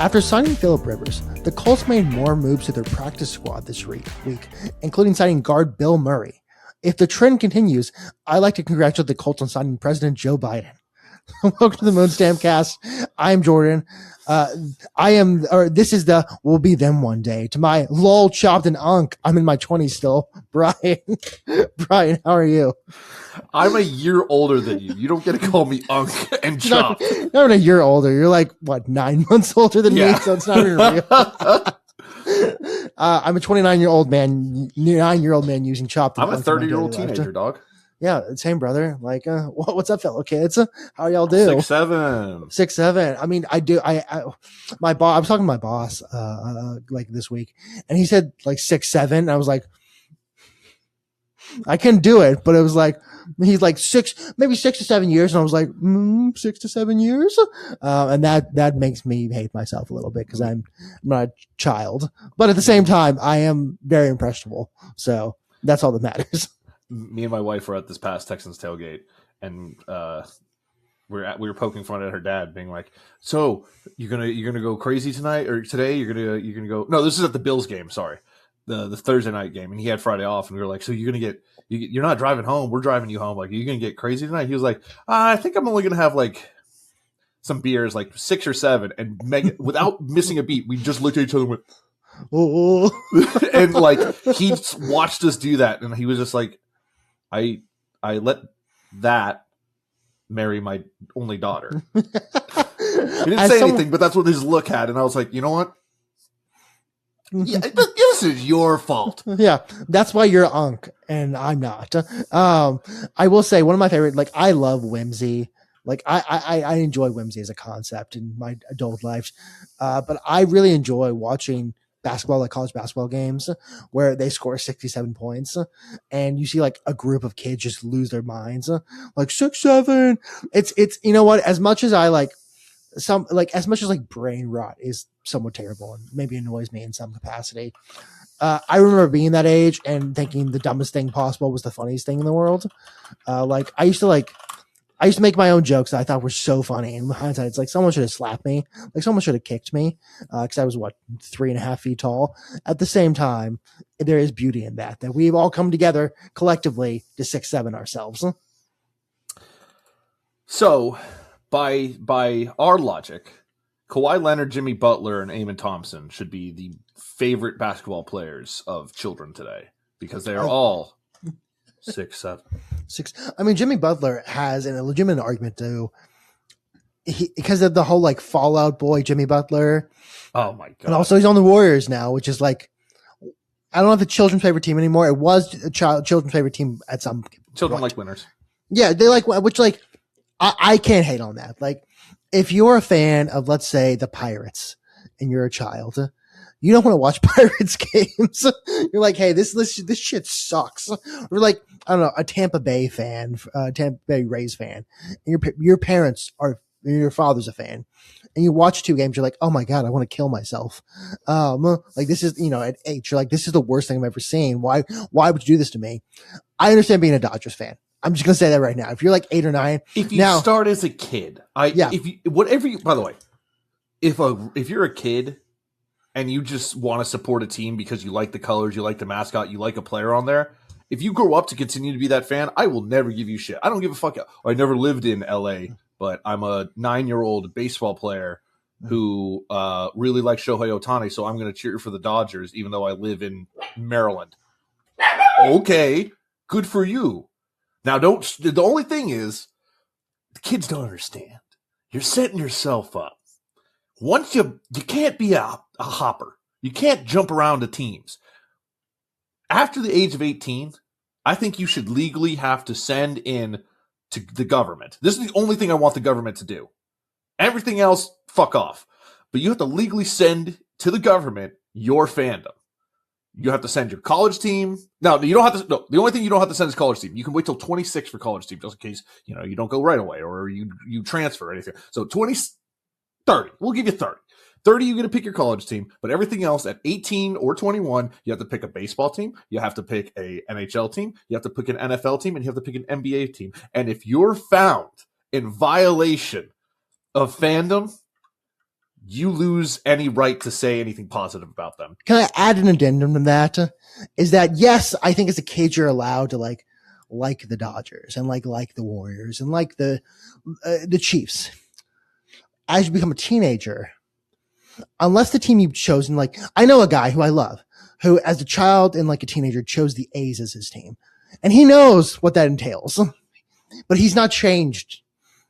After signing Phillip Rivers, the Colts made more moves to their practice squad this week, including signing guard Bill Murray. If the trend continues, I'd like to congratulate the Colts on signing President Joe Biden. Welcome to the Moonstamp Cast. I'm Jordan. This is the we'll be them one day. To my lol chopped and unk, I'm in my 20s still. Brian, Brian, how are you? I'm a year older than you. You don't get to call me unk and chopped. Not a year older. You're like, what, 9 months older than me? So it's not even real. I'm a 29-year-old man, 9-year-old man using chopped. I'm a 30-year-old teenager, dog. Yeah, same brother. Like, what's up, fellow kids? How y'all do? 6'7". 6'7". I mean, I was talking to my boss, like this week, and he said like 6'7". I was like, I can do it, but it was like, he's like maybe 6 to 7 years. And I was like, 6 to 7 years. And that makes me hate myself a little bit because I'm not a child, but at the same time, I am very impressionable. So that's all that matters. Me and my wife were at this past Texans tailgate, and we were poking fun at her dad, being like, "So you're gonna go crazy tonight or today? You're gonna go? No, this is at the Bills game. Sorry, the Thursday night game, and he had Friday off, and we were like, so you're not driving home. We're driving you home. Like, are you gonna get crazy tonight? He was like, I think I'm only gonna have like some beers, like 6 or 7, and without missing a beat, we just looked at each other and went, oh, and like he watched us do that, and he was just like. I let that marry my only daughter. He didn't say anything, but that's what his look had. And I was like, you know what? Yeah, this is your fault. Yeah, that's why you're unk and I'm not. I will say one of my favorite, like I love whimsy. Like I enjoy whimsy as a concept in my adult life. But I really enjoy watching basketball, like college basketball games where they score 67 points and you see like a group of kids just lose their minds, like 6-7. It's, you know what, as much as brain rot is somewhat terrible and maybe annoys me in some capacity. I remember being that age and thinking the dumbest thing possible was the funniest thing in the world. I used to make my own jokes that I thought were so funny. In hindsight, it's like someone should have slapped me. Like someone should have kicked me because I was 3.5 feet tall. At the same time, there is beauty in that we've all come together collectively to 6'7" ourselves. So, by our logic, Kawhi Leonard, Jimmy Butler, and Amen Thompson should be the favorite basketball players of children today because they are all 6'7". I mean, Jimmy Butler has a legitimate argument too, because of the whole like Fallout Boy Jimmy Butler. Oh my god! And also he's on the Warriors now, which is like I don't have the children's favorite team anymore. It was a children's favorite team at some children point. Like winners. Yeah, they like which like I can't hate on that. Like if you're a fan of let's say the Pirates and you're a child. You don't want to watch Pirates games. You're like, hey, this shit sucks. Or like, I don't know, a Tampa Bay fan, Tampa Bay Rays fan. And your parents are, your father's a fan. And you watch 2 games, you're like, oh my God, I want to kill myself. Like this is, at 8, you're like, this is the worst thing I've ever seen. Why would you do this to me? I understand being a Dodgers fan. I'm just going to say that right now. If you're like 8 or 9. If you start as a kid, by the way, if you're a kid, and you just want to support a team because you like the colors, you like the mascot, you like a player on there, if you grow up to continue to be that fan, I will never give you shit. I don't give a fuck. I never lived in LA, but I'm a 9-year-old baseball player who really likes Shohei Ohtani, so I'm going to cheer for the Dodgers, even though I live in Maryland. Okay, good for you. Now, the only thing is, the kids don't understand. You're setting yourself up. Once you can't be a hopper. You can't jump around to teams. After the age of 18, I think you should legally have to send in to the government. This is the only thing I want the government to do. Everything else, fuck off. But you have to legally send to the government your fandom. You have to send your college team. No, you don't have to. No, the only thing you don't have to send is college team. You can wait till 26 for college team, just in case you don't go right away or you transfer or anything. So 30. We'll give you 30. 30, you get to pick your college team, but everything else at 18 or 21, you have to pick a baseball team, you have to pick a NHL team, you have to pick an NFL team, and you have to pick an NBA team. And if you're found in violation of fandom, you lose any right to say anything positive about them. Can I add an addendum to that? Is that, yes, I think as a kid you're allowed to like the Dodgers and like the Warriors and like the Chiefs. As you become a teenager, unless the team you've chosen, like I know a guy who I love, who as a child and like a teenager chose the A's as his team, and he knows what that entails, but he's not changed.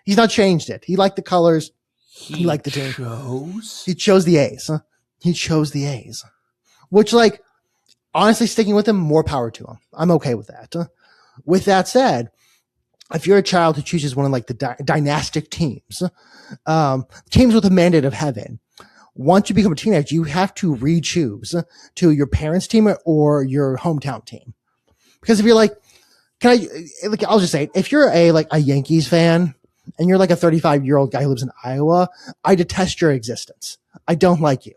He's not changed it. He liked the colors. He liked the team. He chose the A's. He chose the A's, which like honestly sticking with him, more power to him. I'm okay with that. With that said, if you're a child who chooses one of like the dynastic teams, teams with a mandate of heaven, once you become a teenager, you have to re-choose to your parents' team or your hometown team. Because if you're like, I'll just say it. If you're a Yankees fan and you're like a 35-year-old guy who lives in Iowa, I detest your existence. I don't like you.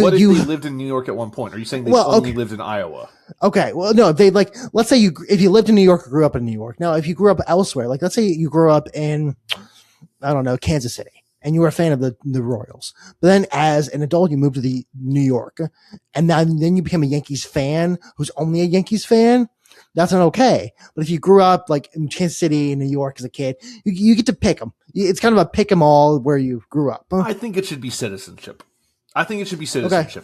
What if they lived in New York at one point? Are you saying they only lived in Iowa? Okay. Well, no, they like, let's say if you lived in New York or grew up in New York. Now, if you grew up elsewhere, like let's say you grew up in, I don't know, Kansas City, and you were a fan of the Royals. But then as an adult, you moved to the New York, and then you become a Yankees fan who's only a Yankees fan. That's not okay. But if you grew up like in Kansas City, New York as a kid, you get to pick them. It's kind of a pick 'em all where you grew up. I think it should be citizenship.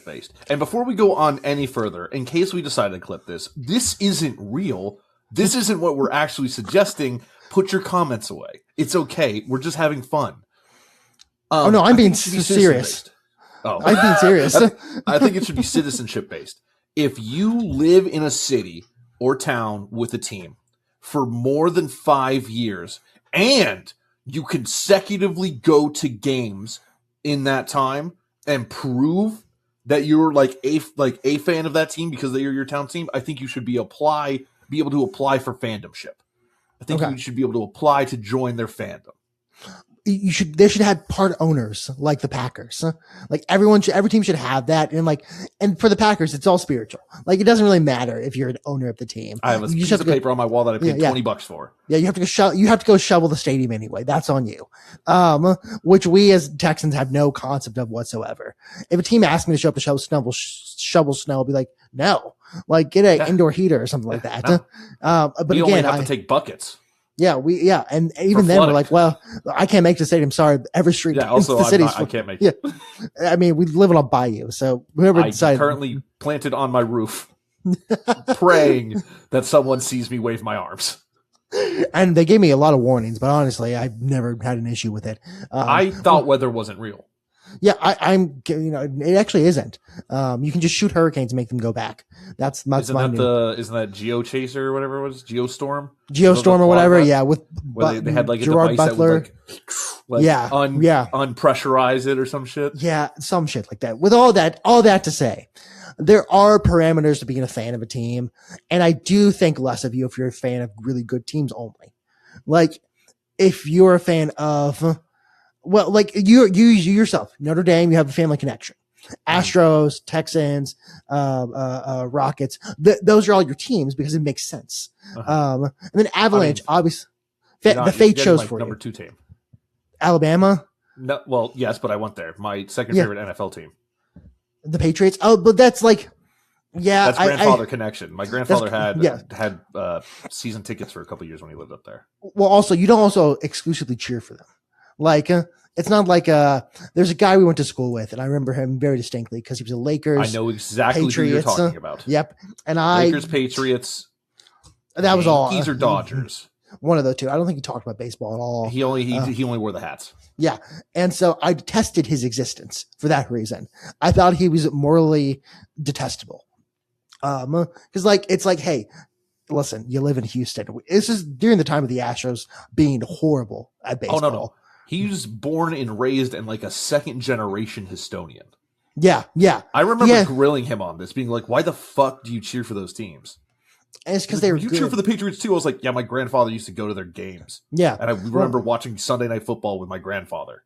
Based. And before we go on any further, in case we decide to clip this isn't real. This isn't what we're actually suggesting. Put your comments away. It's okay. We're just having fun. Oh no, I'm being serious. Oh, I'm being serious. I think it should be citizenship based. If you live in a city or town with a team for more than 5 years and you consecutively go to games in that time and prove that you're like a fan of that team because they're your town team, I think you should be able to apply for fandomship. I think you should be able to apply to join their fandom. They should have part owners like the Packers. Like every team should have that. And for the Packers, it's all spiritual. Like it doesn't really matter if you're an owner of the team. I have a piece of paper on my wall that I paid $20 for. Yeah. You have to go shovel the stadium anyway. That's on you. Which we as Texans have no concept of whatsoever. If a team asks me to show up to shovel snow, I'll be like, no, like get an indoor heater or something like that. No. But we only have to take buckets. Yeah, and even then we're like, well, I can't make the stadium. Sorry, every street. Yeah, also I can't make it. Yeah, I mean, we live on a bayou, so whoever decided. Currently planted on my roof, praying that someone sees me wave my arms. And they gave me a lot of warnings, but honestly, I've never had an issue with it. I thought weather wasn't real. Yeah, it actually isn't. You can just shoot hurricanes and make them go back. Isn't that GeoChaser or whatever it was? Geostorm or whatever. Yeah, with they had like a Gerard device Butler. That would unpressurize it or some shit. Yeah, some shit like that. With all that to say, there are parameters to being a fan of a team, and I do think less of you if you're a fan of really good teams only. Like if you're a fan of. Well, like you yourself, Notre Dame, you have a family connection. Astros, Texans, Rockets, those are all your teams because it makes sense. And then Avalanche, obviously, the fate chose for number you. 2 team, Alabama. No, well, yes, but I went there. My second favorite NFL team, the Patriots. Oh, but that's like, yeah, that's grandfather connection. My grandfather had season tickets for a couple of years when he lived up there. Well, also, you don't also exclusively cheer for them. Like, it's not like there's a guy we went to school with, and I remember him very distinctly because he was a Lakers. I know exactly Patriots, who you're talking about. Yep, and Lakers, Patriots. That was all. Yankees or Dodgers. One of the two. I don't think he talked about baseball at all. He only wore the hats. Yeah, and so I detested his existence for that reason. I thought he was morally detestable. Because it's like, hey, listen, you live in Houston. This is during the time of the Astros being horrible at baseball. Oh no. He was born and raised in like a second generation Houstonian. Yeah. I remember grilling him on this, being like, why the fuck do you cheer for those teams? And it's because they were You cheer for the Patriots too? I was like, yeah, my grandfather used to go to their games. Yeah. And I remember watching Sunday Night Football with my grandfather.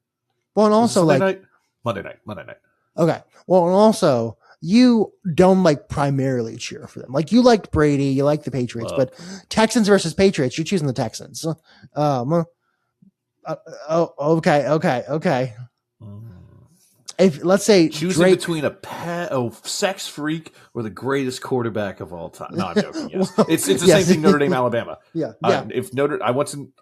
Well, and also Monday night. Okay. Well, and also you don't like primarily cheer for them. Like you liked Brady, you like the Patriots, but Texans versus Patriots, you're choosing the Texans. Okay. if let's say choosing between a sex freak or the greatest quarterback of all time. No, I'm joking. Yes, it's the same thing. Notre Dame, Alabama. Yeah. If I went to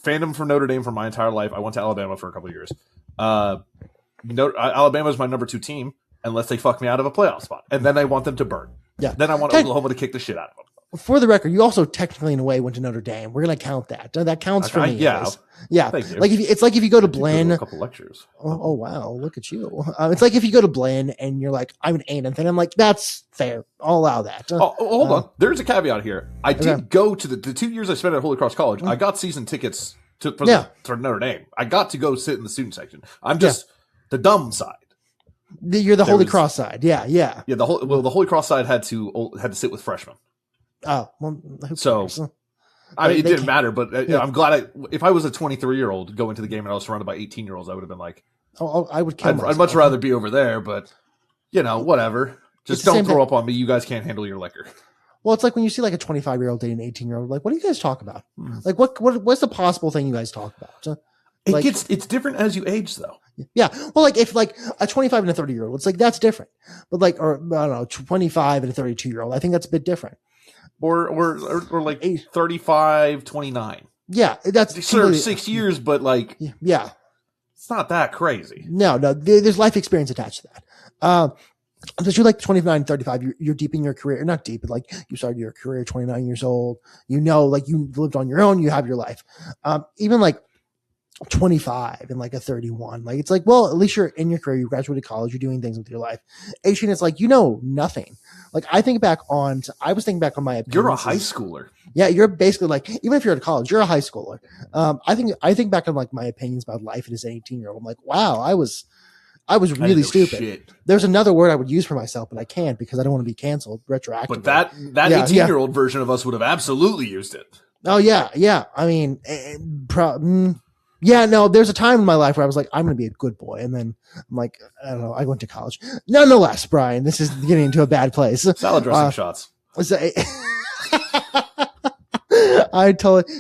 fandom for Notre Dame for my entire life. I went to Alabama for a couple of years. Alabama is my number 2 team unless they fuck me out of a playoff spot, and then I want them to burn. Yeah. Then I want Oklahoma to kick the shit out of them. For the record, you also technically, in a way, went to Notre Dame. We're gonna count that. That counts for me. Yeah. Like if you go to Blinn, a couple lectures. Oh wow, look at you. It's like if you go to Blinn and you're like, I'm an A&M, and I'm like, that's fair. I'll allow that. Hold on. There's a caveat here. I did go to the 2 years I spent at Holy Cross College. I got season tickets for Notre Dame. I got to go sit in the student section. I'm just the dumb side. You're the Holy Cross side. Yeah. The Holy Cross side had to sit with freshmen. Oh, well, so it didn't matter, but I'm glad if I was a 23-year-old going to the game and I was surrounded by 18-year-olds, I would have been like, I would kill myself. I'd much rather be over there, but whatever. Just don't throw up on me. You guys can't handle your liquor. Well, it's like when you see like a 25-year-old dating an 18-year-old, like, what do you guys talk about? Like, what's the possible thing you guys talk about? It's different as you age, though. Yeah. Well, like if like a 25 and a 30-year-old, it's like, that's different. But like, or I don't know, 25 and a 32-year-old, I think that's a bit different. Or like 35, 29. Yeah, that's sure 6 years, but like, yeah, it's not that crazy. No, there's life experience attached to that. But you're like 29, 35, you're deep in your career. You're not deep, but like you started your career 29 years old. Like you lived on your own. You have your life. Even like 25 and like a 31, like it's like, well, at least you're in your career. You graduated college. You're doing things with your life. 18, it's like nothing. Like I was thinking back on my opinions. You're a high schooler. Yeah, you're basically like, even if you're at college, you're a high schooler. I think back on like my opinions about life as an 18-year-old. I'm like, wow, I was really stupid. Shit. There's another word I would use for myself, but I can't because I don't want to be canceled retroactively. But that 18-year-old version of us would have absolutely used it. Oh yeah. I mean, there's a time in my life where I was like, I'm going to be a good boy. And then I'm like, I don't know, I went to college. Nonetheless, Brian, this is getting into a bad place. Salad dressing shots.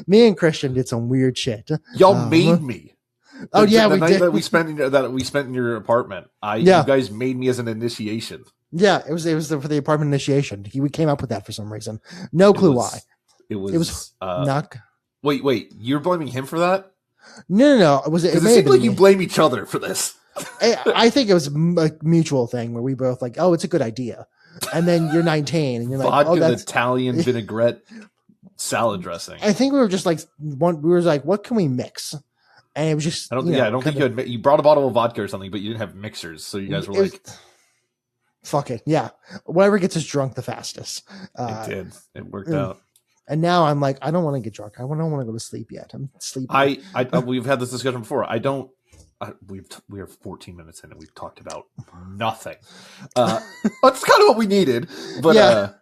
Me and Christian did some weird shit. Y'all made me. Oh yeah, the night that we spent in your apartment. You guys made me as an initiation. Yeah, it was for the apartment initiation. We came up with that for some reason. No clue why. It was not. Wait, you're blaming him for that? No. It seems like you blame each other for this. I think it was a mutual thing where we both like, oh, it's a good idea. And then you're 19 and you're like, vodka, that's Italian vinaigrette salad dressing. I think we were just like, what can we mix? And it was just, I don't think you brought a bottle of vodka or something, but you didn't have mixers. So you guys were like, fuck it. Yeah. Whatever gets us drunk the fastest. It did. It worked out. And now I'm like, I don't want to get drunk. I don't want to go to sleep yet. I'm sleepy. We've had this discussion before. We are 14 minutes in and we've talked about nothing. That's kind of what we needed. But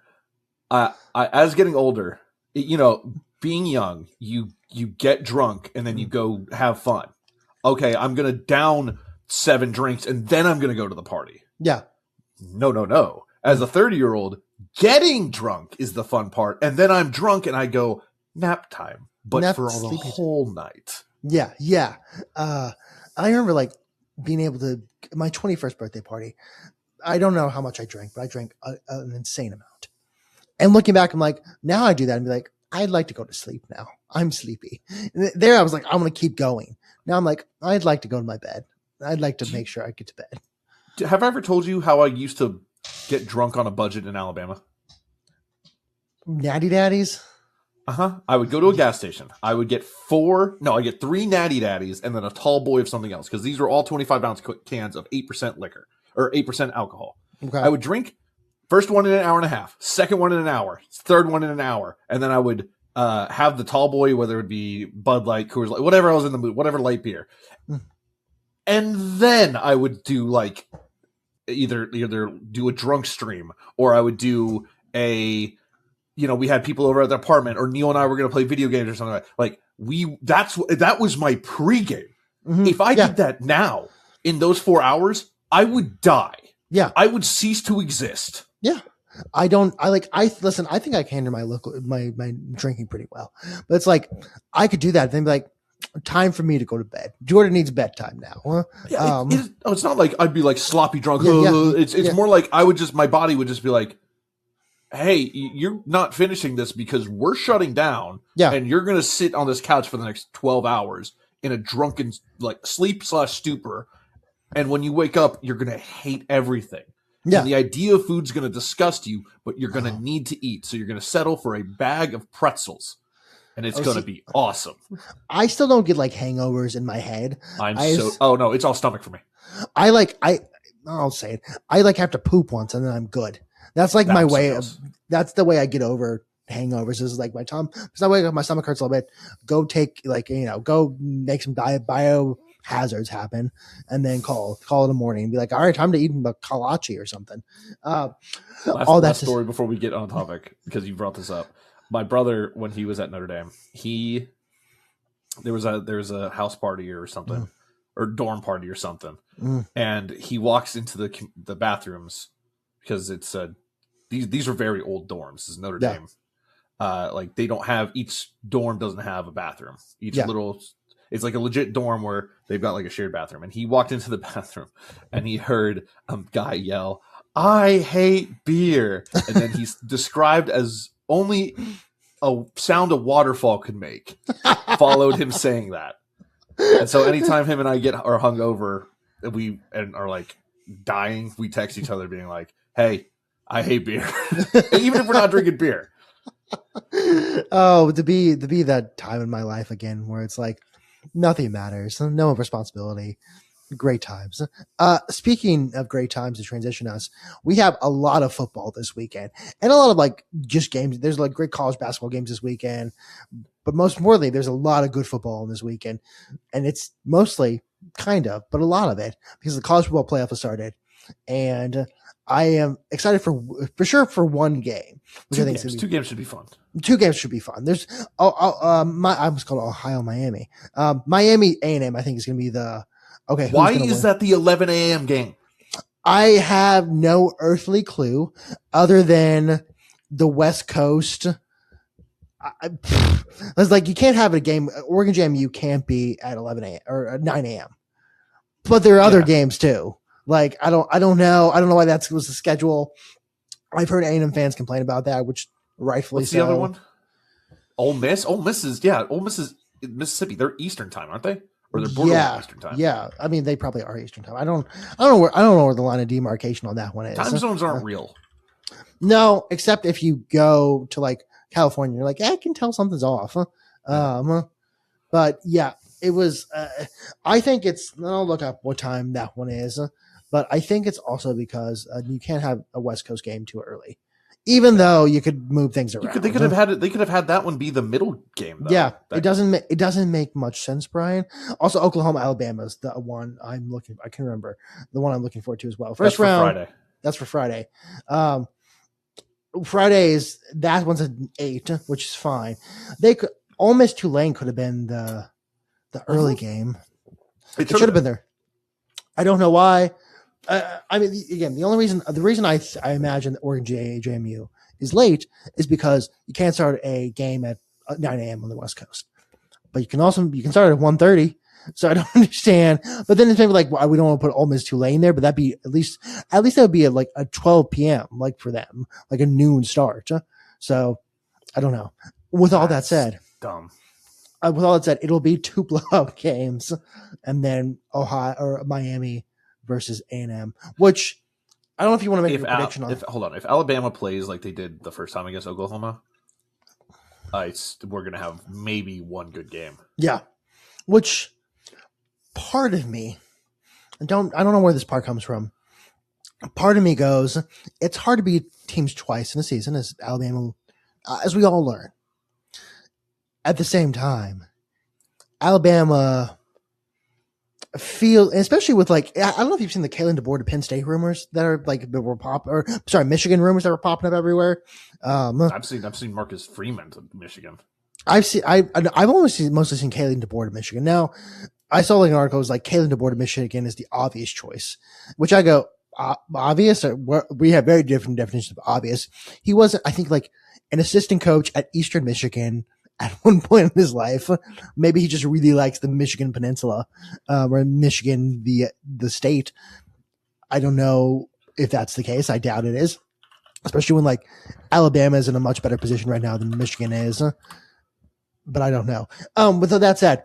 as getting older, being young, you get drunk and then you go have fun. Okay, I'm going to down 7 drinks and then I'm going to go to the party. Yeah. No. As a 30-year-old, getting drunk is the fun part. And then I'm drunk and I go nap time, but for the whole night. Yeah. I remember like being able to, my 21st birthday party, I don't know how much I drank, but I drank an insane amount. And looking back, I'm like, now I do that and be like, I'd like to go to sleep now. I'm sleepy. And there I was like, I'm going to keep going. Now I'm like, I'd like to go to my bed. I'd like to make sure I get to bed. Have I ever told you how I used to get drunk on a budget in Alabama? Natty Daddies? I would go to a gas station. I would get 3 Natty Daddies and then a tall boy of something else because these were all 25-ounce cans of 8% liquor or 8% alcohol. Okay. I would drink first one in an hour and a half, second one in an hour, third one in an hour, and then I would have the tall boy, whether it be Bud Light, Coors Light, whatever I was in the mood, whatever light beer. And then I would do like either do a drunk stream or I would do we had people over at the apartment or Neil and I were going to play video games or something like that was my pregame. Mm-hmm. If I did that now in those 4 hours, I would die. Yeah. I would cease to exist. Yeah. I think I can handle my drinking pretty well, but it's like, I could do that and then be like, time for me to go to bed. Jordan needs bedtime now. Huh? Yeah, it's not like I'd be like sloppy drunk. It's more like my body would just be like, hey, you're not finishing this because we're shutting down. Yeah. And you're going to sit on this couch for the next 12 hours in a drunken like sleep/stupor. And when you wake up, you're going to hate everything. Yeah. And the idea of food's going to disgust you, but you're going to need to eat. So you're going to settle for a bag of pretzels. And it's going to be awesome. I still don't get like hangovers in my head. Oh no, it's all stomach for me. I'll say it. I like have to poop once and then I'm good. That's like my way that's the way I get over hangovers. Is like my stomach hurts a little bit. Go take go make some biohazards happen and then call it in the morning and be like, all right, time to eat a kolache or something. Last story before we get on topic, because you brought this up. My brother, when he was at Notre Dame, there was a house party or something, or dorm party or something, and he walks into the bathrooms because it's these are very old dorms. This is Notre Dame. Like they don't have, each dorm doesn't have a bathroom. It's like a legit dorm where they've got like a shared bathroom. And he walked into the bathroom and he heard a guy yell, "I hate beer," and then he's described as only a sound a waterfall could make followed him saying that. And so anytime him and I are hungover, and are like dying, we text each other being like, "Hey, I hate beer," even if we're not drinking beer. Oh, to be that time in my life again where it's like nothing matters, no responsibility. Great times. Speaking of great times to transition us, we have a lot of football this weekend and a lot of like just games. There's like great college basketball games this weekend, but most importantly, there's a lot of good football this weekend, and it's mostly but a lot of it because the college football playoff has started, and I am excited for sure for one game. Two games should be fun. Two games should be fun. There's I was called Ohio Miami. Miami A&M I think is going to be the. Okay. Why is that the 11 a.m. game? I have no earthly clue other than the West Coast. It's like you can't have a game. Oregon JMU can't be at 11 a.m. or 9 a.m. But there are other games too. Like I don't know. I don't know why that was the schedule. I've heard A&M fans complain about that, which rightfully What's so. The other one? Ole Miss. Ole Miss is Mississippi. They're Eastern time, aren't they? Or they're borderline Eastern time. Yeah, I mean they probably are Eastern time. I don't know where the line of demarcation on that one is. Time zones aren't real. No, except if you go to like California, you're like, I can tell something's off. But yeah, it was. I think I'll look up what time that one is, but I think it's also because you can't have a West Coast game too early. Even though you could move things around, they could have had that one be the middle game. Though. Yeah, it doesn't make much sense, Brian. Also, Oklahoma, Alabama is the one I'm looking. I can remember the one I'm looking forward to as well. First round. Friday. That's for Friday. Fridays. That one's at 8, which is fine. They could Ole Miss Tulane could have been the early game. It should have been there. I don't know why. I mean, again, the reason I imagine that Oregon JMU is late is because you can't start a game at 9 a.m. on the West Coast, but you can start at 1:30. So I don't understand. But then it's maybe like, well, we don't want to put Ole Miss Tulane there, but that'd be at least that would be like a 12 p.m. like for them, like a noon start. So I don't know. With all that said, dumb. With all that said, it'll be 2 blowout games, and then Ohio or Miami versus A&M, which I don't know if you want to make a prediction on. If Alabama plays like they did the first time against Oklahoma, we're going to have maybe one good game. Yeah, which part of me, I don't know where this part comes from. Part of me goes, it's hard to beat teams twice in a season, as Alabama, as we all learn. At the same time, Alabama especially with like, I don't know if you've seen the Kalen DeBoer to Penn State rumors that are like Michigan rumors that were popping up everywhere. I've seen Marcus Freeman to Michigan. I've mostly seen Kalen DeBoer to Michigan. Now, I saw like an article that was like Kalen DeBoer to Michigan is the obvious choice, which I go, obvious? We have very different definitions of obvious. He wasn't, I think, like an assistant coach at Eastern Michigan at one point in his life. Maybe he just really likes the Michigan Peninsula, or Michigan, the state. I don't know if that's the case. I doubt it is, especially when like Alabama is in a much better position right now than Michigan is. But I don't know. With that said,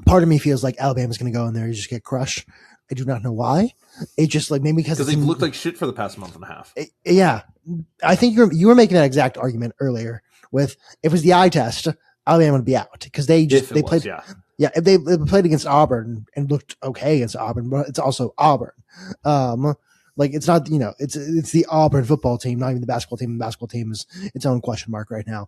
part of me feels like Alabama's going to go in there and just get crushed. I do not know why. It just like maybe because they've looked like shit for the past month and a half. Yeah, I think you were making that exact argument earlier. With if it was the eye test, Alabama would be out because they played. Yeah, if they played against Auburn and looked okay against Auburn, but it's also Auburn. Like it's not, it's the Auburn football team, not even the basketball team. The basketball team is its own question mark right now.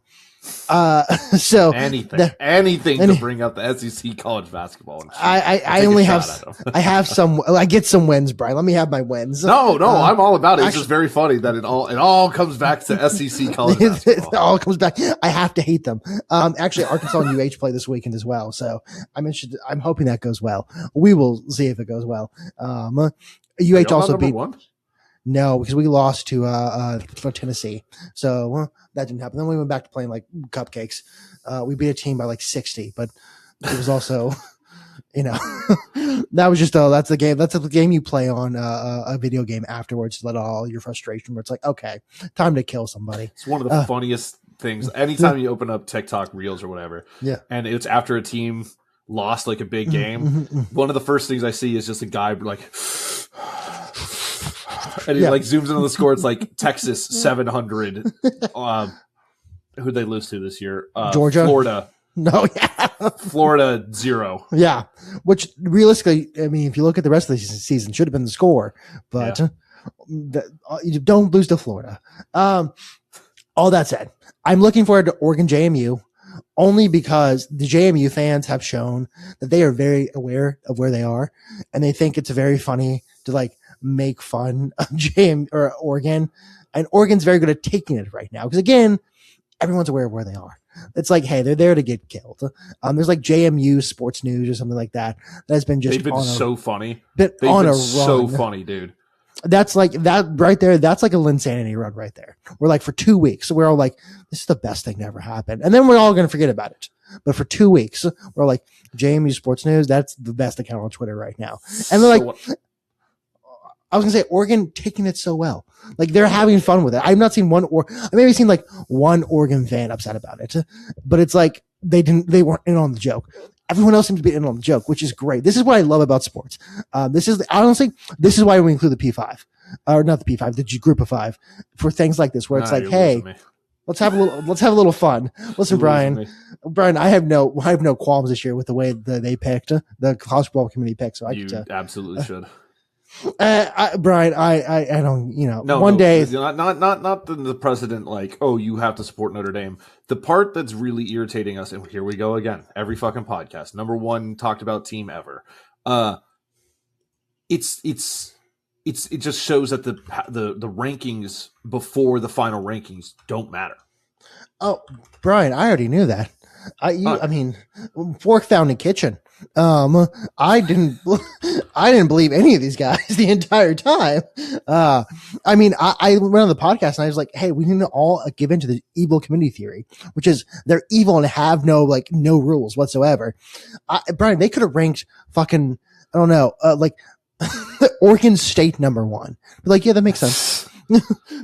So anything to bring up the SEC college basketball. I only have, I get some wins, Brian. Let me have my wins. No, I'm all about it. It's just very funny that it all comes back to SEC college basketball. It all comes back. I have to hate them. Actually, Arkansas and UH play this weekend as well. So I'm hoping that goes well. We will see if it goes well. UH also beat one? No, because we lost to Tennessee, so that didn't happen. Then we went back to playing like cupcakes. We beat a team by like 60, but it was also, that was just that's the game. That's the game you play on a video game afterwards to let all your frustration. Where it's like, okay, time to kill somebody. It's one of the funniest things. Anytime you open up TikTok Reels or whatever, and it's after a team lost like a big game, one of the first things I see is just a guy like. And he like zooms into the score. It's like Texas 700. Who'd they lose to this year? Georgia, Florida. No, Florida 0. Yeah, which realistically, I mean, if you look at the rest of the season, should have been the score, but you don't lose to Florida. All that said, I'm looking forward to Oregon JMU. Only because the JMU fans have shown that they are very aware of where they are, and they think it's very funny to like make fun of JMU or Oregon, and Oregon's very good at taking it right now because again, everyone's aware of where they are. It's like, hey, they're there to get killed. There's like JMU Sports News or something like that has been just they've been so funny. They've been so funny, dude. That's like that right there. That's like a Linsanity run right there. We're like for 2 weeks, we're all like, this is the best thing to ever happen. And then we're all going to forget about it. But for 2 weeks, we're like, JMU Sports News, that's the best account on Twitter right now. And they're like, I was going to say, Oregon taking it so well. Like they're having fun with it. I've not seen I maybe seen like one Oregon fan upset about it, but it's like they weren't in on the joke. Everyone else seems to be in on the joke, which is great. This is what I love about sports. This is why we include the P5, or not the P5, the group of 5 for things like this, where it's like, hey, let's have a little fun. Listen, Brian, I have no qualms this year with the way that they picked the college football committee picked. So you absolutely should. Brian, I don't, one day, not the precedent, like, oh, you have to support Notre Dame. The part that's really irritating us, and here we go again, every fucking podcast, number one talked about team ever. It just shows that the rankings before the final rankings don't matter. Oh, Brian, I already knew that. I mean, fork found in kitchen. I didn't believe any of these guys the entire time. I mean, I went on the podcast and I was like, hey, we need to all give into the evil community theory, which is they're evil and have no rules whatsoever. Brian, they could have ranked fucking, I don't know, Oregon State number 1. Like, yeah, that makes sense.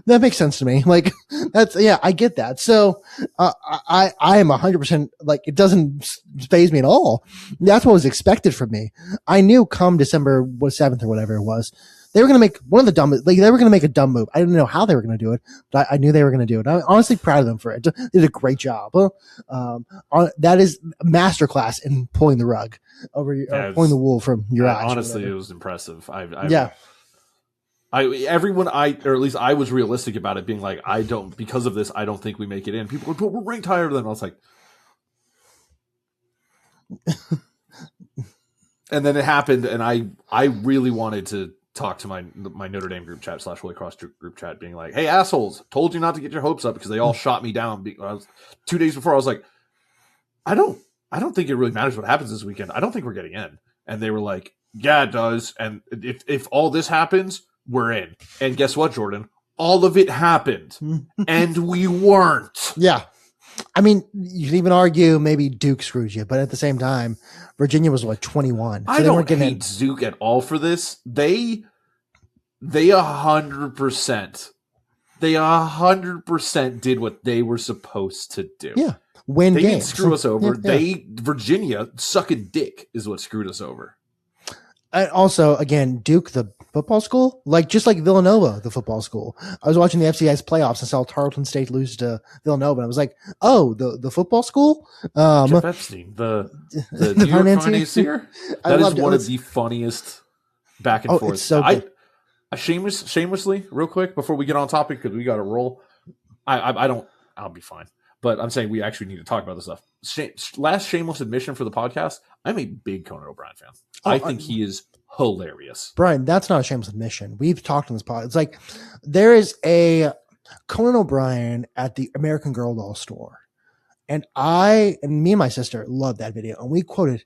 That makes sense to me. Like I get that. So, I am 100% like, it doesn't faze me at all. That's what was expected from me. I knew come December 7th or whatever it was, they were going to make one of the dumbest, they were going to make a dumb move. I didn't know how they were going to do it, but I knew they were going to do it. I'm honestly proud of them for it. They did a great job. That is masterclass in pulling the rug over pulling the wool from your eyes. Honestly, it was impressive. Everyone, or at least I was realistic about it, being like, because of this, I don't think we make it in. People were, but we're ranked higher than. I was like, and then it happened, and I really wanted to talk to my Notre Dame group chat / Holy Cross group chat, being like, hey, assholes, told you not to get your hopes up because they all shot me down. 2 days before, I was like, I don't think it really matters what happens this weekend. I don't think we're getting in. And they were like, yeah, it does. And if all this happens, we're in. And guess what, Jordan? All of it happened. And we weren't. Yeah. I mean, you can even argue maybe Duke screwed you, but at the same time, Virginia was like 21. So I don't hate Duke at all for this. They 100%. They 100% did what they were supposed to do. Yeah, win they games. Didn't screw us over. Yeah. Virginia sucking dick is what screwed us over. And also, again, Duke, the football school, just like Villanova, the football school. I was watching the FCS playoffs and saw Tarleton State lose to Villanova, and I was like, "Oh, the football school." Jeff Epstein, the New York financier. That is one of the funniest back and forth. It's so good. Shamelessly, real quick before we get on topic because we got to roll. I'll be fine. But I'm saying we actually need to talk about this stuff. Last shameless admission for the podcast, I'm a big Conan O'Brien fan. I think he is hilarious. Brian, that's not a shameless admission. We've talked on this podcast. It's like there is a Conan O'Brien at the American Girl doll store. And me and my sister loved that video. And we quoted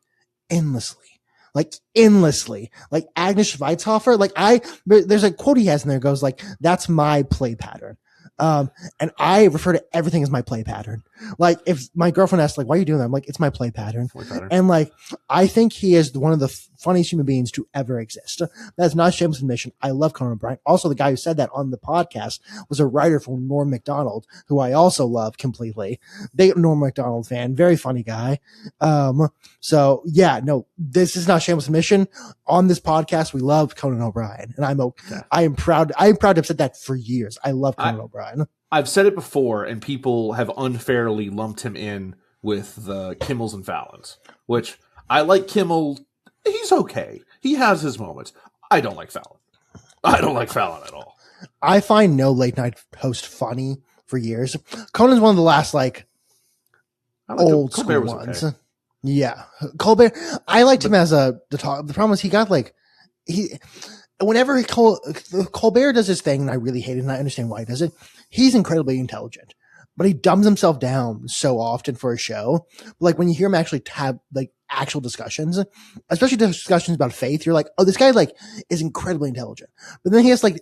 endlessly. Like Agnes Schweizhofer. There's a quote he has in there goes like, "That's my play pattern." And I refer to everything as my play pattern. Like if my girlfriend asks, why are you doing that? I'm like, it's my play pattern. And I think he is one of the funniest human beings to ever exist. That's not a shameless admission. I love Conan O'Brien. Also, the guy who said that on the podcast was a writer from Norm Macdonald, who I also love completely. Big Norm Macdonald fan, very funny guy. So yeah, no, this is not shameless admission. On this podcast, we love Conan O'Brien, and I am proud to have said that for years. I love Conan O'Brien. I've said it before, and people have unfairly lumped him in with the Kimmels and Fallons, which I like Kimmel. He's okay. He has his moments. I don't like Fallon. I don't like Fallon at all. I find no late night host funny for years. Conan's one of the last old school ones. Okay. Yeah, Colbert. I liked him as the talk. The problem is he got whenever Colbert does his thing, and I really hate it, and I understand why he does it. He's incredibly intelligent, but he dumbs himself down so often for a show. But when you hear him actually have actual discussions, especially discussions about faith, you're like, oh, this guy is incredibly intelligent. But then he has to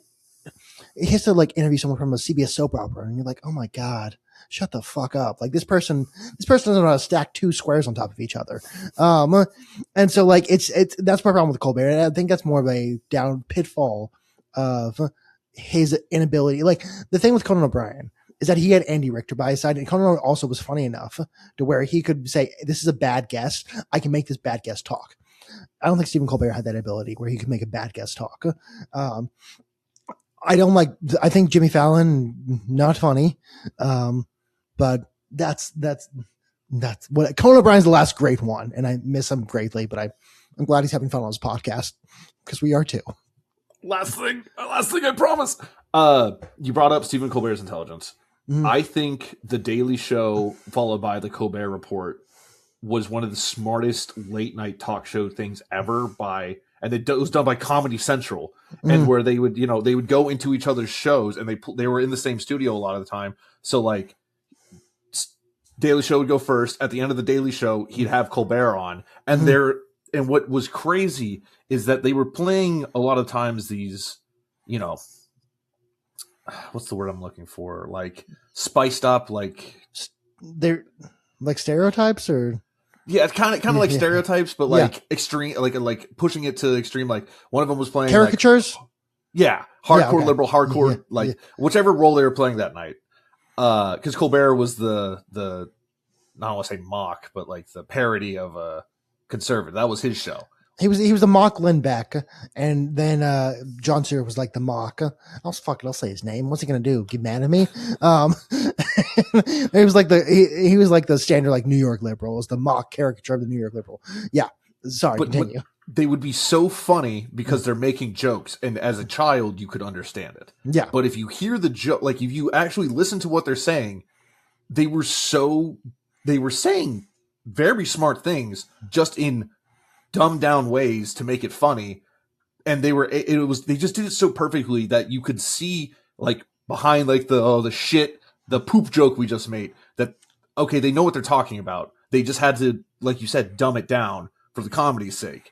interview someone from a CBS soap opera, and you're like, oh my God, shut the fuck up. This person doesn't know how to stack two squares on top of each other. And so it's that's my problem with Colbert. And I think that's more of a pitfall of his inability. The thing with Conan O'Brien is that he had Andy Richter by his side, and Conan also was funny enough to where he could say, this is a bad guest. I can make this bad guest talk. I don't think Stephen Colbert had that ability where he could make a bad guest talk. I think Jimmy Fallon, not funny. But that's what Conan O'Brien's the last great one. And I miss him greatly, but I'm glad he's having fun on his podcast because we are too. Last thing, I promise. You brought up Stephen Colbert's intelligence. Mm-hmm. I think the Daily Show followed by the Colbert Report was one of the smartest late night talk show things ever and it was done by Comedy Central, and where they would go into each other's shows, and they were in the same studio a lot of the time. So Daily Show would go first. At the end of the Daily Show, he'd have Colbert on, and and what was crazy is that they were playing a lot of times these, what's the word I'm looking for? Spiced up, they're stereotypes, or yeah, it's kind of like stereotypes, but extreme, like pushing it to extreme. One of them was playing caricatures. Hardcore liberal, hardcore whichever role they were playing that night. Because Colbert was the not want to say mock, but the parody of a conservative. That was his show. He was the mock Lynn Beck, and then John Stewart was the mock. I'll say his name. What's he gonna do? Get mad at me? He was he was the standard New York liberal. It was the mock caricature of the New York liberal. Yeah. Sorry, continue. They would be so funny because they're making jokes, and as a child you could understand it. Yeah. But if you hear the joke, if you actually listen to what they're saying, they were saying very smart things just in dumbed down ways to make it funny, and they just did it so perfectly that you could see behind the poop joke we just made that okay, they know what they're talking about. They just had to, like you said, dumb it down for the comedy's sake.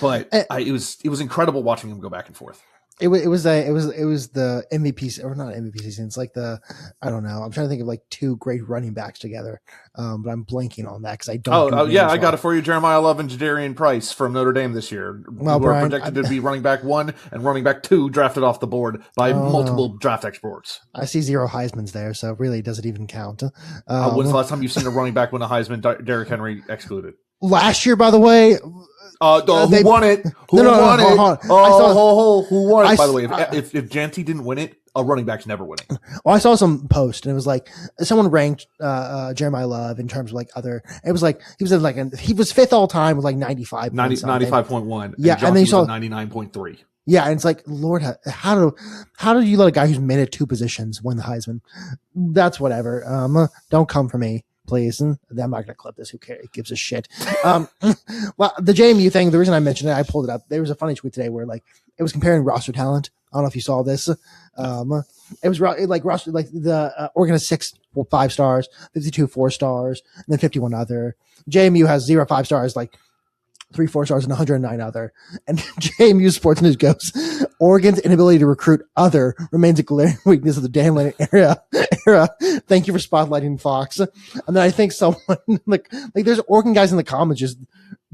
But it was incredible watching them go back and forth. It was the MVP or not MVP season. It's like I don't know. I'm trying to think of like two great running backs together, but I'm blanking on that because I don't. Oh yeah, I got it for you. Jeremiah Love and Jadarian Price from Notre Dame this year. Well, who are projected to be running back 1 and running back 2 drafted off the board by multiple draft experts. I see 0 Heismans there, so really does it even count? When's the last time you've seen a running back win a Heisman? Derrick Henry excluded. Last year, by the way. Who won it? Who won it? Who won it? By the way, if Janty didn't win it, a running back's never winning. Well, I saw some post, and it was like someone ranked Jeremiah Love in terms of like other. It was like he was in like he was 5th all time with like 95.1. Yeah, and then you saw 99.3. Yeah, and it's like, Lord, how do you let a guy who's made at 2 positions win the Heisman? That's whatever. Don't come for me, please. And I'm not going to clip this. Who cares? It gives a shit. Well, the JMU thing, the reason I mentioned it, I pulled it up. There was a funny tweet today where like it was comparing roster talent. I don't know if you saw this. It was like roster, like the Oregon has 6 5 stars, 52 4 stars, and then 51 other. JMU has 0 5 stars, like 3 4 stars, and 109 other. And JMU Sports News goes, Oregon's inability to recruit other remains a glaring weakness of the Dan Lanning era. Thank you for spotlighting Fox. And then I think someone like there's Oregon guys in the comments just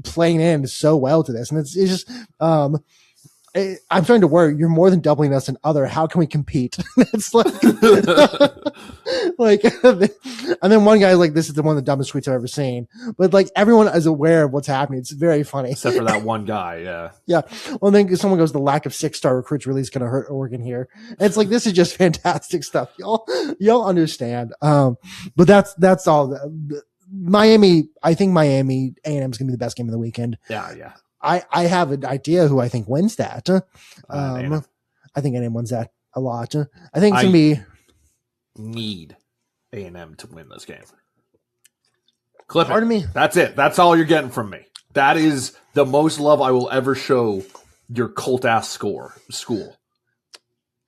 playing in so well to this, and it's just I'm starting to worry. You're more than doubling us in other. How can we compete? It's like, like, and then one guy like, this is the one of the dumbest tweets I've ever seen. But like, everyone is aware of what's happening. It's very funny, except for that one guy. Yeah, yeah. Well, then someone goes, the lack of 6-star recruits really is going to hurt Oregon here. And it's like, this is just fantastic stuff. Y'all understand. But that's all. Miami. I think Miami A&M is going to be the best game of the weekend. Yeah. I have an idea who I think wins that. I think A&M wins that a lot. I think it's going to be. Need A&M to win this game. Clip Pardon me? That's it. That's all you're getting from me. That is the most love I will ever show your cult ass school.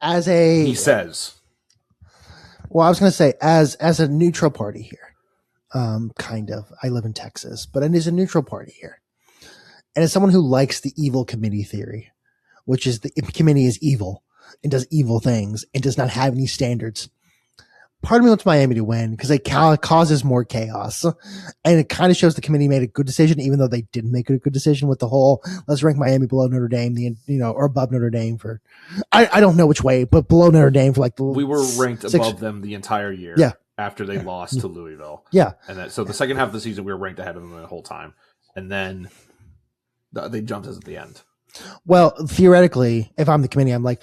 He says. Well, I was going to say as a neutral party here, kind of. I live in Texas, but it is a neutral party here. And as someone who likes the evil committee theory, which is the committee is evil and does evil things and does not have any standards, part of me wants Miami to win because it causes more chaos. And it kind of shows the committee made a good decision, even though they didn't make a good decision with the whole, let's rank Miami below Notre Dame, or above Notre Dame for, I don't know which way, but below Notre Dame for like we were ranked above them the entire year. Yeah. After they lost to Louisville. Yeah. And so the second half of the season, we were ranked ahead of them the whole time. And then they jumped us at the end. Well, theoretically, if I'm the committee, I'm like,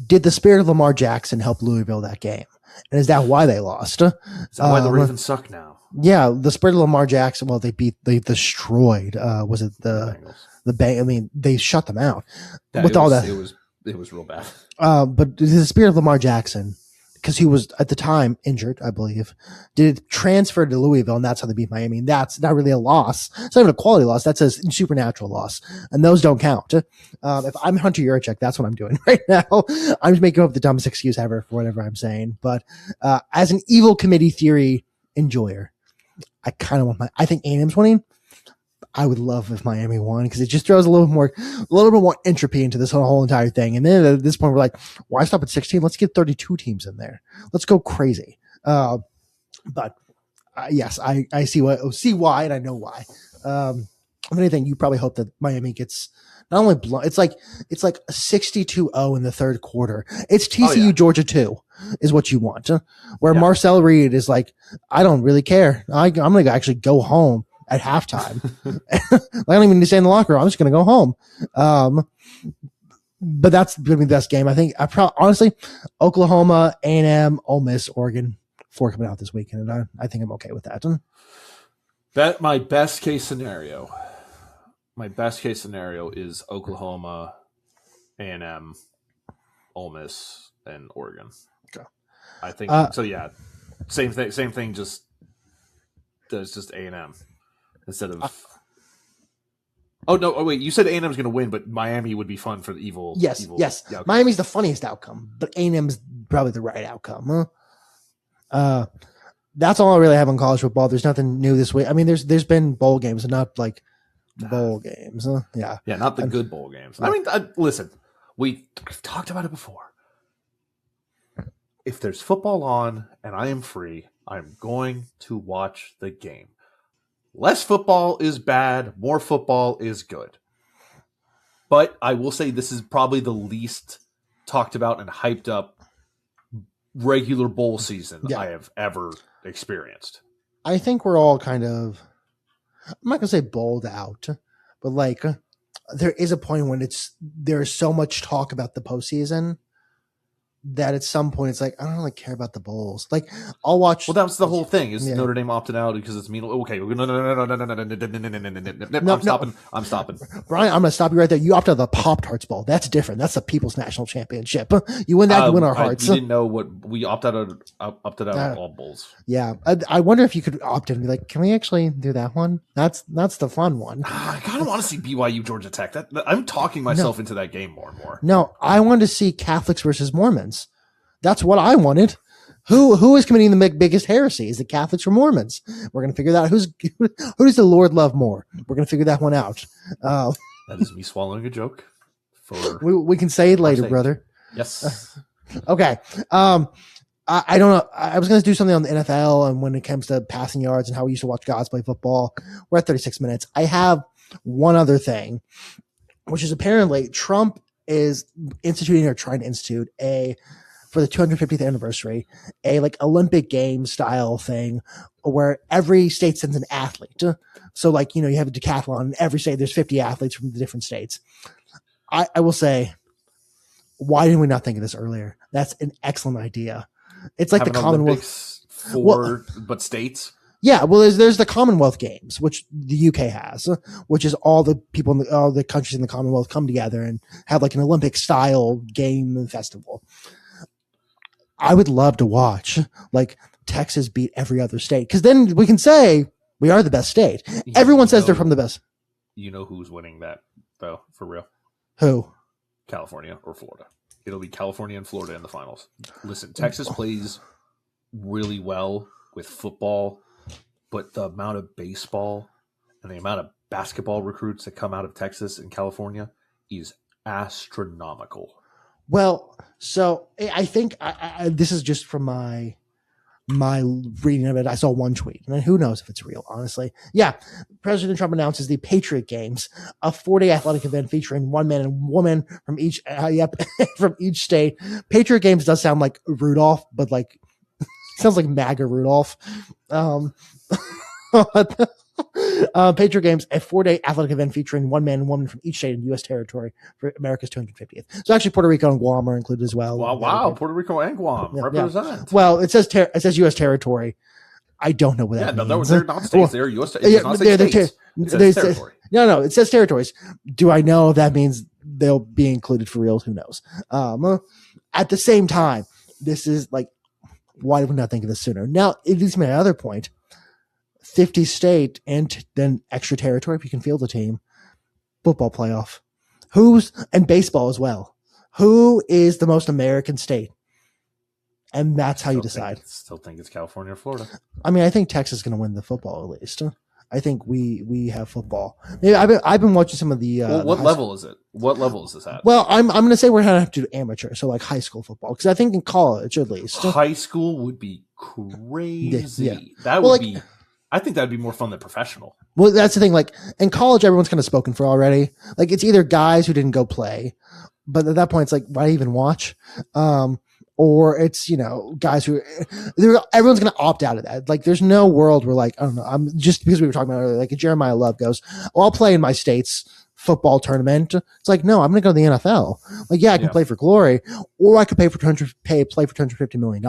did the spirit of Lamar Jackson help Louisville that game? And is that why they lost? Is that why the Ravens suck now? Yeah, the spirit of Lamar Jackson. Well, they destroyed. Was it the Bengals? I mean, they shut them out with all that. It was real bad. But the spirit of Lamar Jackson, because he was at the time injured, I believe, did transfer to Louisville, and that's how they beat Miami. And that's not really a loss. It's not even a quality loss. That's a supernatural loss, and those don't count. If I'm Hunter Yurachek, that's what I'm doing right now. I'm just making up the dumbest excuse ever for whatever I'm saying. But as an evil committee theory enjoyer, I kind of want I think A&M's winning. I would love if Miami won because it just throws a little bit more entropy into this whole entire thing. And then at this point, we're like, why stop at 16? Let's get 32 teams in there. Let's go crazy. But yes, I see why, and I know why. If anything, you probably hope that Miami gets not only blown. It's like a 62-0 in the third quarter. It's TCU Georgia 2 is what you want. Where Marcel Reed is like, I don't really care. I'm going to actually go home at halftime. I don't even need to stay in the locker room. I'm just going to go home. But that's going to be the best game. I think honestly, Oklahoma, A&M, Ole Miss, Oregon, 4 coming out this weekend. And I think I'm okay with that. My best case scenario is Oklahoma, A&M, Ole Miss, and Oregon. Okay. I think so. Yeah. Same thing. Just there's just A&M. Instead of wait, you said A&M's going to win, but Miami would be fun for the evil. Yes. Yeah, okay. Miami's the funniest outcome, but A&M's probably the right outcome. That's all I really have on college football. There's nothing new this week. I mean, there's been bowl games, and not like bowl games. Yeah, not the good bowl games. I mean, listen, We've talked about it before. If there's football on and I am free, I'm going to watch the game. Less football is bad. More football is good. But I will say this is probably the least talked about and hyped up regular bowl season I have ever experienced. I think we're all kind of, I'm not going to say bowled out, but like there is a point when there's so much talk about the postseason that at some point it's like, I don't really care about the bowls. Like I'll watch. Well, that's the whole thing is Notre Dame opted out because it's mean. Okay. No. I'm stopping. Brian, I'm going to stop you right there. You opted out of the Pop-Tarts Bowl. That's different. That's the People's National Championship. You win that, you win our hearts. We didn't know what we opted out of all bowls. Yeah. I wonder if you could opt in and be like, can we actually do that one? That's the fun one. I kind of want to see BYU Georgia Tech. I'm talking myself into that game more and more. No, I wanted to see Catholics versus Mormons. That's what I wanted. Who is committing the biggest heresy? Is it Catholics or Mormons? We're going to figure that out. Who does the Lord love more? We're going to figure that one out. That is me swallowing a joke. We can say it later, brother. Yes. Okay. I don't know. I was going to do something on the NFL and when it comes to passing yards and how we used to watch guys play football. We're at 36 minutes. I have one other thing, which is apparently Trump is instituting or trying to institute for the 250th anniversary, a like Olympic Games style thing where every state sends an athlete. So like, you have a decathlon in every state. There's 50 athletes from the different states. I will say, why didn't we not think of this earlier? That's an excellent idea. It's like the Commonwealth but states. Yeah, well, there's the Commonwealth Games, which the UK has, which is all the people, all the countries in the Commonwealth come together and have like an Olympic style game and festival. I would love to watch like Texas beat every other state because then we can say we are the best state. Everyone says they're from the best. You know who's winning that though, for real? Who? California or Florida. It'll be California and Florida in the finals. Listen, Texas plays really well with football, but the amount of baseball and the amount of basketball recruits that come out of Texas and California is astronomical. Well, so I think this is just from my reading of it. I saw one tweet, and who knows if it's real, honestly. Yeah, President Trump announces the Patriot Games, a 4-day athletic event featuring one man and woman from each from each state. Patriot Games does sound like Rudolph, but like sounds like MAGA Rudolph. Patriot Games, a 4-day athletic event featuring one man and woman from each state in U.S. territory for America's 250th. So actually, Puerto Rico and Guam are included as well. Wow! Puerto Rico and Guam represent. Yeah. Well, it says U.S. territory. I don't know what that means. No, they're not states. They're U.S. It's not states. It says territory. No, it says territories. Do I know if that means they'll be included for real? Who knows? At the same time, this is like, why did we not think of this sooner? Now, it leads me to another point. 50 state and then extra territory if you can field a team. Football playoff. And baseball as well. Who is the most American state? And that's how you decide. Still think it's California or Florida. I mean, I think Texas is going to win the football at least. I think we have football. Maybe I've been watching some of the. What level is it? What level is this at? Well, I'm going to say we're going to have to do amateur, so like high school football, because I think in college at least. High school would be crazy. Yeah. That would be. I think that'd be more fun than professional. Well, that's the thing. Like in college, everyone's kind of spoken for already. Like it's either guys who didn't go play, but at that point, it's like, why even watch? Or it's, guys who everyone's going to opt out of that. Like there's no world where like, I don't know. I'm just because we were talking about it earlier, like Jeremiah Love goes, I'll play in my state's football tournament. It's like, no, I'm going to go to the NFL. Like, yeah, I can play for glory, or I could play for $250 million.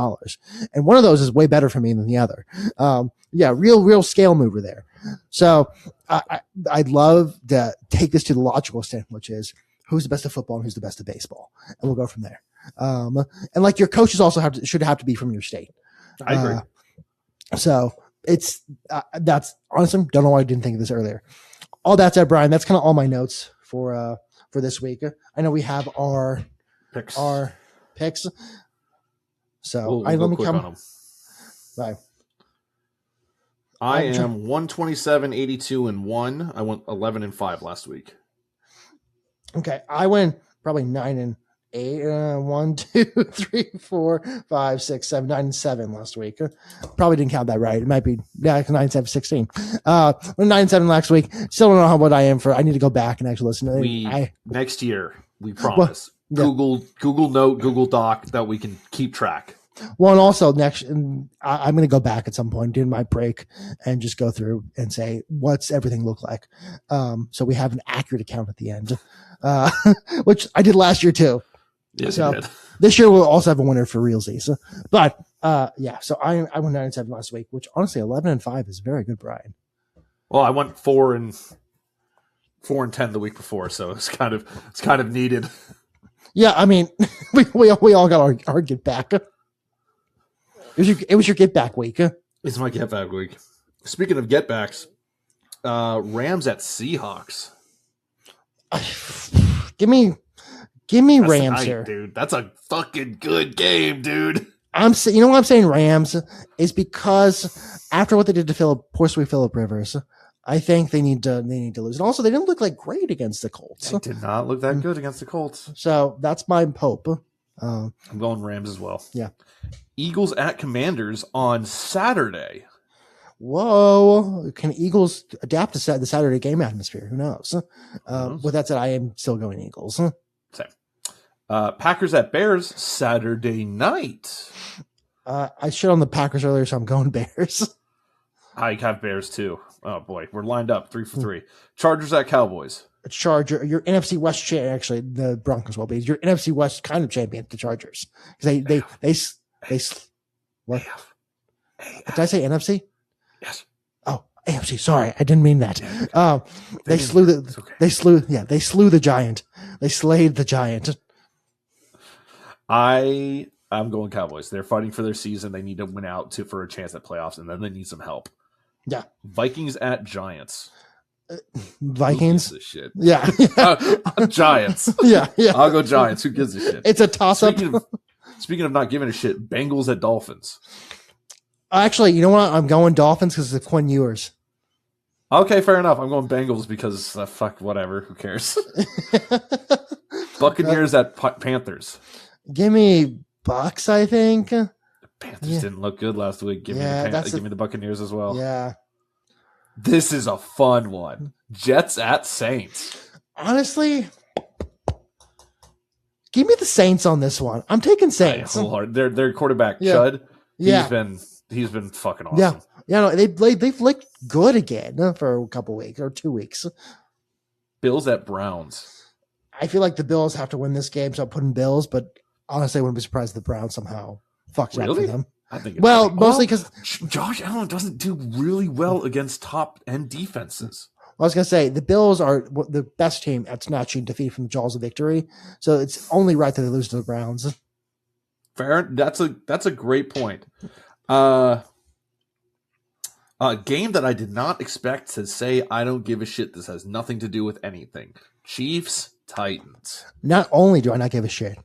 And one of those is way better for me than the other. Real scale mover there. So I'd love to take this to the logical extent, which is who's the best at football and who's the best at baseball. And we'll go from there. And like your coaches also should have to be from your state. I agree. So it's, that's honestly, don't know why I didn't think of this earlier. All that said, Brian, that's kind of all my notes for this week. I know we have our picks. So let me come. Bye. I am 127, 82, and 1. I went 11 and 5 last week. Okay, I went probably 9-8. 1, 2, 3, 4, 5, 6, 7, 9, and 7 last week. Probably didn't count that right. It might be 9, 7, 16. 9, 7 last week. Still don't know what I am for. I need to go back and actually listen to it. Next year, we promise. Google Note, Google Doc that we can keep track. Well, and also I'm going to go back at some point during my break and just go through and say, what's everything look like? So we have an accurate account at the end, which I did last year too. Yes, so this year we'll also have a winner for realsies. But so I went 9-7 last week, which honestly 11-5 is very good, Brian. Well, I went 4-10 the week before, so it's kind of needed. Yeah, I mean, we all got our get back. It was your get back week. It's my get back week. Speaking of get backs, Rams at Seahawks. Give me That's Rams here, dude. That's a fucking good game, dude. You know why I'm saying Rams is because after what they did to poor sweet Phillip Rivers, I think they need to lose. And also, they didn't look like great against the Colts. They did not look that good against the Colts. So that's my hope. I'm going Rams as well. Yeah. Eagles at Commanders on Saturday. Whoa. Can Eagles adapt to the Saturday game atmosphere? Who knows? With that said, I am still going Eagles. Same. Packers at Bears Saturday night. I shit on the Packers earlier, so I'm going Bears. I have Bears too. Oh boy, we're lined up 3 for 3. Chargers at Cowboys. Your NFC West champion. Actually, the Broncos will be your NFC West kind of champion. The Chargers, because they what? Did I say NFC? Yes. Oh, AFC. Sorry, I didn't mean that. They slew the giant. They slayed the giant. I'm going Cowboys. They're fighting for their season. They need to win out for a chance at playoffs, and then they need some help. Yeah. Vikings at Giants. Vikings. Who gives a shit? Yeah. Giants. Yeah. I'll go Giants. Who gives a shit? It's a toss-up. Speaking of not giving a shit, Bengals at Dolphins. Actually, you know what? I'm going Dolphins because it's Quinn Ewers. Okay, fair enough. I'm going Bengals because fuck whatever. Who cares? Buccaneers at Panthers. Give me Bucks, I think. The Panthers didn't look good last week. Give me the Buccaneers as well. Yeah. This is a fun one. Jets at Saints. Honestly, give me the Saints on this one. I'm taking Saints. Their quarterback, Chud, he's been fucking awesome. Yeah, no, they've looked good again for a couple weeks or 2 weeks. Bills at Browns. I feel like the Bills have to win this game, so I'm putting Bills, but honestly, I wouldn't be surprised if the Browns somehow fucks up for them. I think mostly because Josh Allen doesn't do really well against top-end defenses. I was going to say, the Bills are the best team at snatching defeat from the jaws of victory, so it's only right that they lose to the Browns. Fair. That's a great point. A game that I did not expect to say I don't give a shit. This has nothing to do with anything. Chiefs, Titans. Not only do I not give a shit,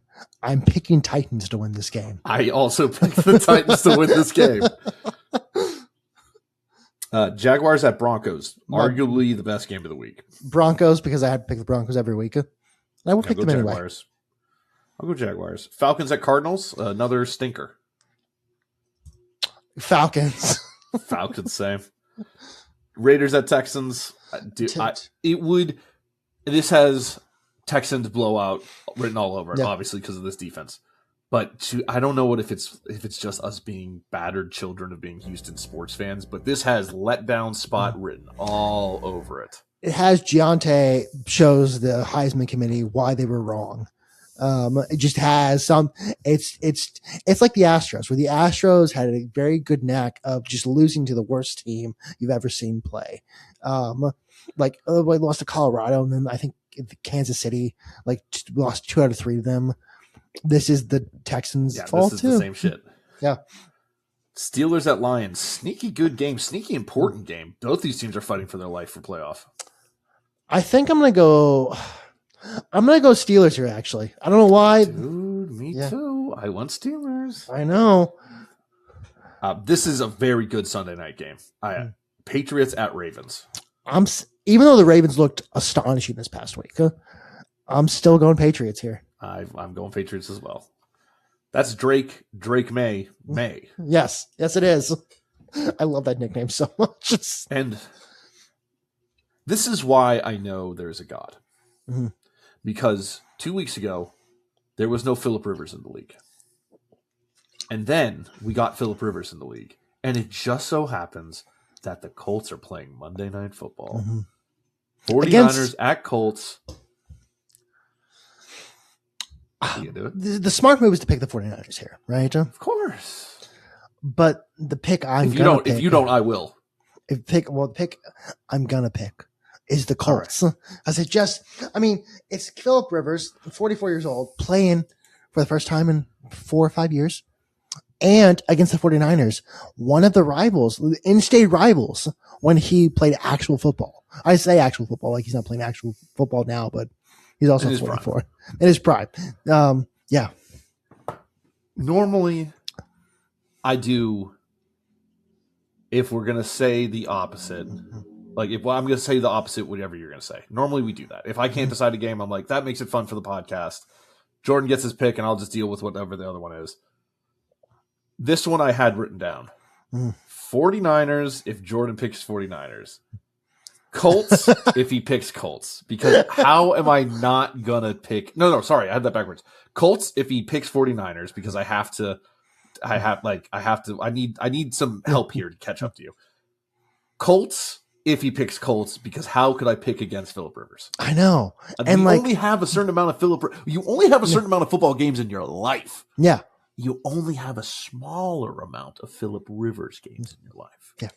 I'm picking Titans to win this game. I also picked the Titans to win this game. Jaguars at Broncos. Arguably the best game of the week. Broncos, because I had to pick the Broncos every week. And I will pick them anyway. Jaguars. I'll go Jaguars. Falcons at Cardinals. Another stinker. Falcons. Falcons, same. Raiders at Texans. This has Texans blowout written all over it, obviously because of this defense. But I don't know if it's just us being battered children of being Houston sports fans, but this has letdown spot written all over it. It has Giante shows the Heisman committee why they were wrong. It just has some. It's like the Astros, where the Astros had a very good knack of just losing to the worst team you've ever seen play. They lost to Colorado, and then I think Kansas City lost 2 out of 3 of them. This is the Texans' fault this is too. The same shit. Yeah. Steelers at Lions. Sneaky good game. Sneaky important game. Both these teams are fighting for their life for playoff. I think I'm gonna go Steelers here. Actually, I don't know why. Dude, me too. I want Steelers. I know. This is a very good Sunday night game. Patriots at Ravens. Even though the Ravens looked astonishing this past week, I'm still going Patriots here. I'm going Patriots as well. That's Drake May. Yes, it is. I love that nickname so much. And this is why I know there's a God. Mm-hmm. Because 2 weeks ago, there was no Phillip Rivers in the league. And then we got Phillip Rivers in the league. And it just so happens that the Colts are playing Monday Night Football. Mm-hmm. 49ers at Colts. You do it. The smart move is to pick the 49ers here, right? Of course. But the pick if you don't, I will. The pick I'm gonna pick is the Colts. Right. It's Phillip Rivers, 44 years old, playing for the first time in 4 or 5 years, and against the 49ers, one of the rivals, in-state rivals, when he played actual football. I say actual football, like he's not playing actual football now, but he's also 44. In his prime. Yeah. Normally, I do, if we're going to say the opposite, like if I'm going to say the opposite, whatever you're going to say. Normally we do that. If I can't decide a game, I'm like, that makes it fun for the podcast. Jorden gets his pick, and I'll just deal with whatever the other one is. This one I had written down. 49ers if Jorden picks 49ers. Colts if he picks Colts. Because how am I not going to pick... No, sorry, I had that backwards. Colts if he picks 49ers, because I need some help here to catch up to you. Colts if he picks Colts, because how could I pick against Phillip Rivers? I know. And you only have a certain amount of you only have a certain amount of football games in your life. Yeah. You only have a smaller amount of Phillip Rivers games in your life. Yeah.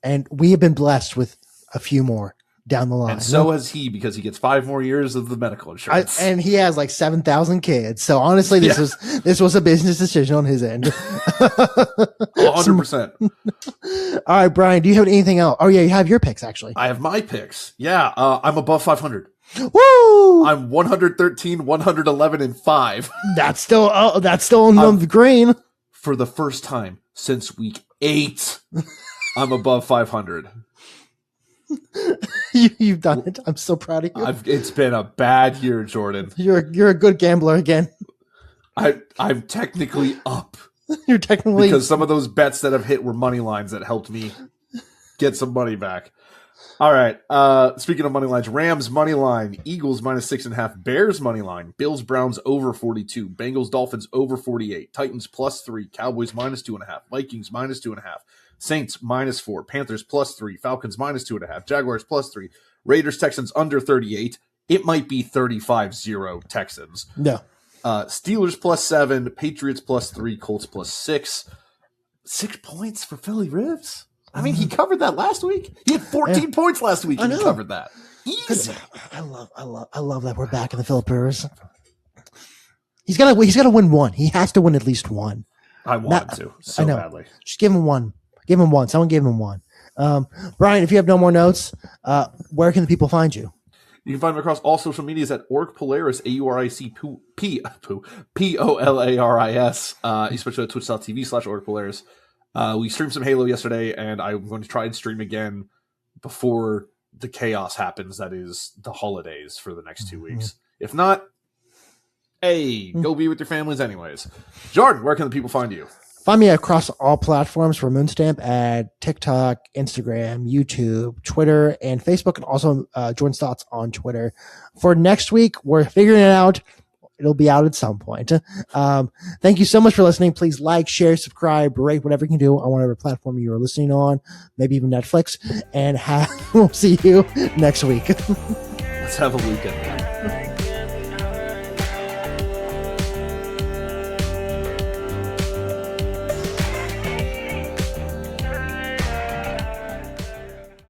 And we have been blessed with a few more down the line. And so has he, because he gets 5 more years of the medical insurance. And he has like 7,000 kids. So honestly, this was a business decision on his end. 100%. All right, Brian, do you have anything else? Oh yeah, you have your picks actually. I have my picks. Yeah. I'm above 500. Woo! I'm 113, 111, and 5. That's still in the green. For the first time since week 8, I'm above 500. You've done it. I'm so proud of you. It's been a bad year, Jorden. You're a good gambler again. I'm technically up. You're technically, because some of those bets that have hit were money lines that helped me get some money back. All right. Speaking of money lines, Rams money line, Eagles -6.5, Bears money line, Bills Browns over 42, Bengals Dolphins over 48, Titans +3, Cowboys -2.5, Vikings -2.5, Saints -4, Panthers +3, Falcons -2.5, Jaguars +3, Raiders Texans under 38. It might be 35-0 Texans. No. Steelers +7, Patriots +3, Colts +6. 6 points for Philly Rivs. I mean, he covered that last week. He had 14 points last week, and he covered that. Easy. I love that we're back in the Phillip Rivers. He's got to win one. He has to win at least one. I want him to so badly. Just give him one. Give him one. Someone give him one. Brian, if you have no more notes, where can the people find you? You can find me across all social medias at Orc Polaris, AURICPOLARIS, especially at twitch.tv/Orc Polaris. We streamed some Halo yesterday, and I'm going to try and stream again before the chaos happens. That is the holidays for the next 2 weeks. If not, hey, go be with your families anyways. Jorden, where can the people find you? Find me across all platforms for Moonstamp at TikTok, Instagram, YouTube, Twitter, and Facebook, and also Jordan's Thoughts on Twitter. For next week, we're figuring it out. It'll be out at some point. Thank you so much for listening. Please like, share, subscribe, rate, whatever you can do on whatever platform you are listening on, maybe even Netflix. And we'll see you next week. Let's have a weekend.